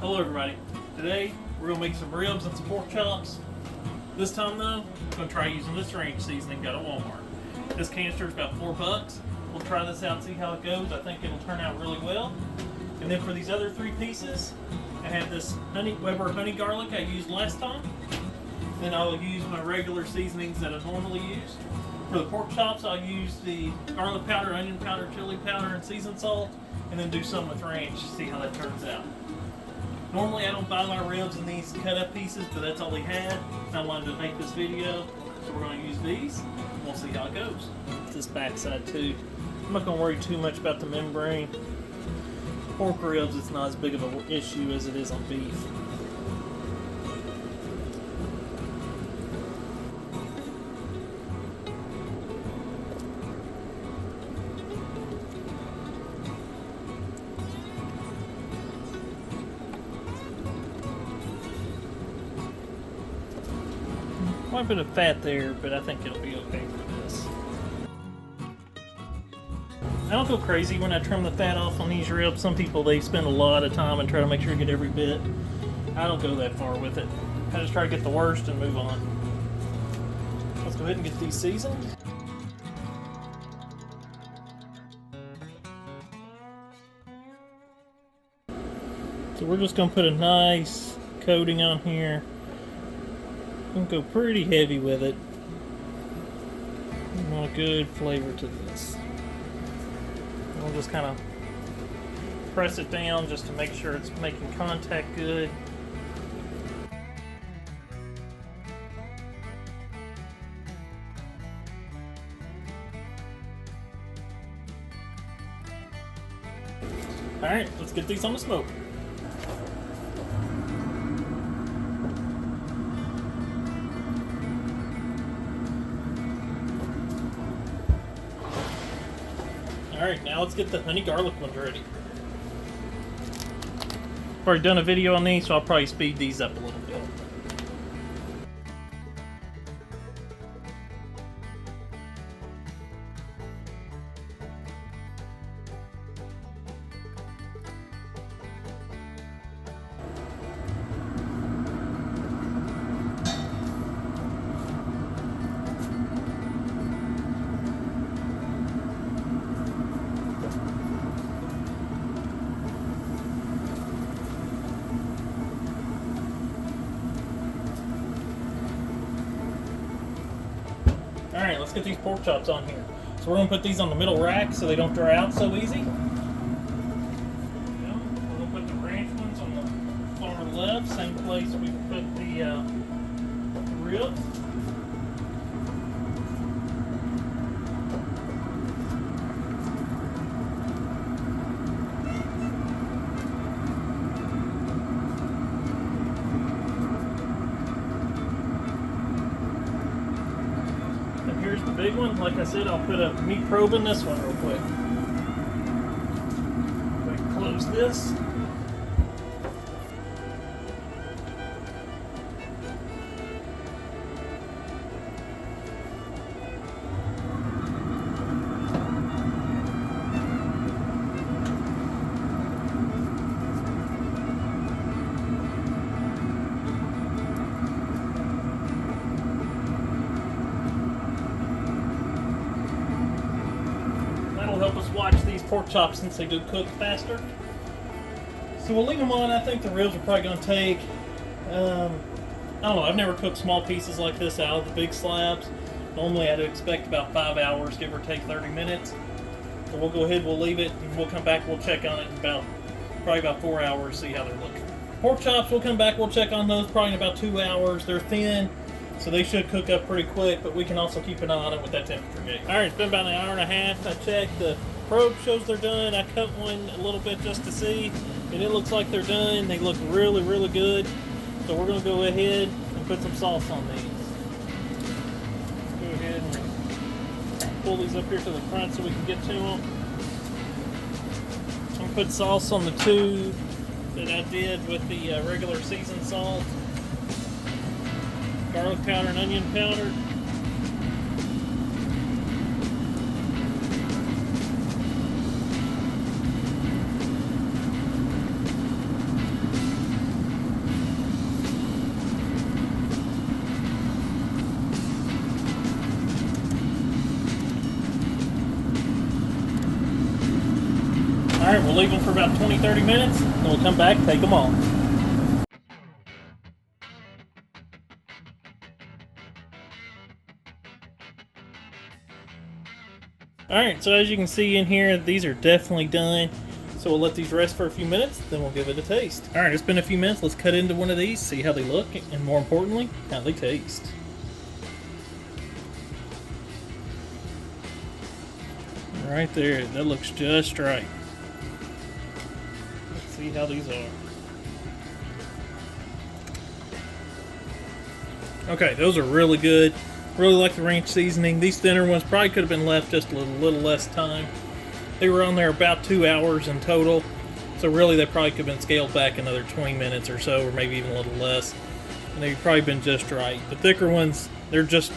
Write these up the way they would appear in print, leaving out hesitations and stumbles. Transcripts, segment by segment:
Hello everybody. Today we're going to make some ribs and some pork chops. This time though, I'm going to try using this ranch seasoning got at Walmart. This canister is about $4. We'll try this out and see how it goes. I think it'll turn out really well. And then for these other three pieces, I have this Weber honey garlic I used last time. Then I'll use my regular seasonings that I normally use. For the pork chops, I'll use the garlic powder, onion powder, chili powder, and seasoned salt, and then do some with ranch, see how that turns out. Normally I don't buy my ribs in these cut up pieces, but that's all they had, and I wanted to make this video, so we're going to use these, and we'll see how it goes. This backside too. I'm not going to worry too much about the membrane. Pork ribs, it's not as big of an issue as it is on beef. Quite a bit of fat there, but I think it'll be okay for this. I don't go crazy when I trim the fat off on these ribs. Some people, they spend a lot of time and try to make sure you get every bit. I don't go that far with it. I just try to get the worst and move on. Let's go ahead and get these seasoned. So we're just going to put a nice coating on here. I'm going to go pretty heavy with it. I want a good flavor to this. We'll just kind of press it down just to make sure it's making contact good. Alright, let's get these on the smoke. Alright, now let's get the honey garlic ones ready. I've already done a video on these, so I'll probably speed these up a little bit. Alright, let's get these pork chops on here. So we're going to put these on the middle rack so they don't dry out so easy. We're going to put the ranch ones on the far left, same place we put the ribs. Here's the big one. Like I said, I'll put a meat probe in this one real quick. Close this. Help us watch these pork chops since they do cook faster. So we'll leave them on. I think the ribs are probably going to take, I don't know, I've never cooked small pieces like this out of the big slabs. Normally I'd expect about 5 hours, give or take 30 minutes. So we'll go ahead, we'll leave it, and we'll come back, we'll check on it in probably about 4 hours, see how they're looking. Pork chops, we'll come back, we'll check on those probably in about 2 hours. They're thin, so they should cook up pretty quick, but we can also keep an eye on it with that temperature gauge. Alright, it's been about an hour and a half. I checked, the probe shows they're done. I cut one a little bit just to see, and it looks like they're done. They look really, really good. So we're going to go ahead and put some sauce on these. Go ahead and pull these up here to the front so we can get to them. I'm going to put sauce on the tube that I did with the regular seasoned salt. Garlic powder and onion powder. Alright, we'll leave them for about 20-30 minutes, and we'll come back and take them off. Alright, so as you can see in here, these are definitely done. So we'll let these rest for a few minutes, then we'll give it a taste. Alright, it's been a few minutes. Let's cut into one of these, see how they look, and more importantly, how they taste. Right there, that looks just right. Let's see how these are. Okay, those are really good. Really like the ranch seasoning. These thinner ones probably could have been left just a little less time. They were on there about 2 hours in total, so really they probably could have been scaled back another 20 minutes or so, or maybe even a little less. And they've probably been just right. The thicker ones, they're just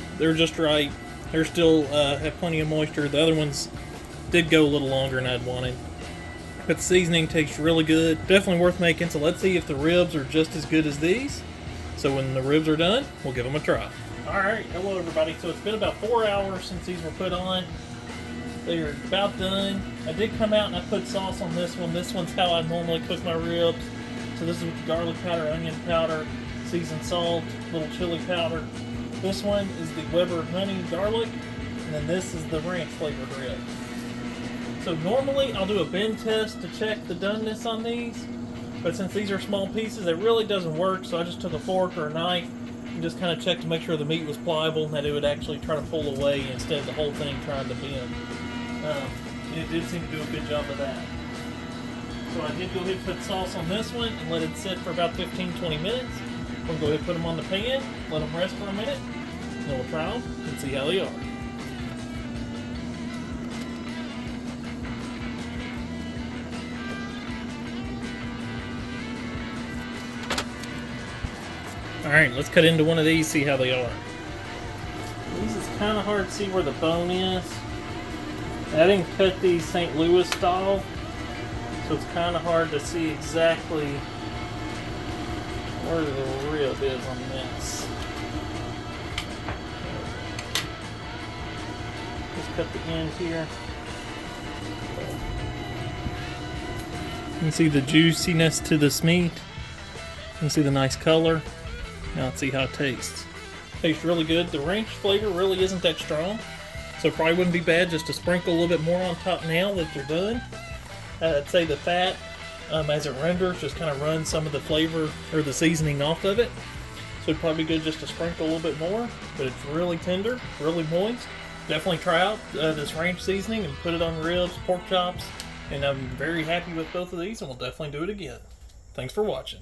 right. They're still have plenty of moisture. The other ones did go a little longer than I'd wanted. But the seasoning tastes really good. Definitely worth making. So let's see if the ribs are just as good as these. So when the ribs are done, we'll give them a try. Alright, hello everybody. So it's been about 4 hours since these were put on. They are about done. I did come out and I put sauce on this one. This one's how I normally cook my ribs. So this is with the garlic powder, onion powder, seasoned salt, little chili powder. This one is the Weber honey garlic, and then this is the ranch flavored rib. So normally I'll do a bend test to check the doneness on these, but since these are small pieces, it really doesn't work. So I just took a fork or a knife and just kind of checked to make sure the meat was pliable and that it would actually try to pull away instead of the whole thing trying to bend. And it did seem to do a good job of that. So I did go ahead and put sauce on this one and let it sit for about 15-20 minutes. We'll go ahead and put them on the pan, let them rest for a minute, and then we'll try them and see how they are. Alright, let's cut into one of these, see how they are. These is kind of hard to see where the bone is. I didn't cut these St. Louis style, so it's kind of hard to see exactly where the rib is on this. Just cut the end here. You can see the juiciness to this meat. You can see the nice color. Now let's see how it tastes. Tastes really good. The ranch flavor really isn't that strong, so it probably wouldn't be bad just to sprinkle a little bit more on top now that they're done. I'd say the fat, as it renders, just kind of runs some of the flavor or the seasoning off of it. So it'd probably be good just to sprinkle a little bit more, but it's really tender, really moist. Definitely try out this ranch seasoning and put it on ribs, pork chops, and I'm very happy with both of these, and we'll definitely do it again. Thanks for watching.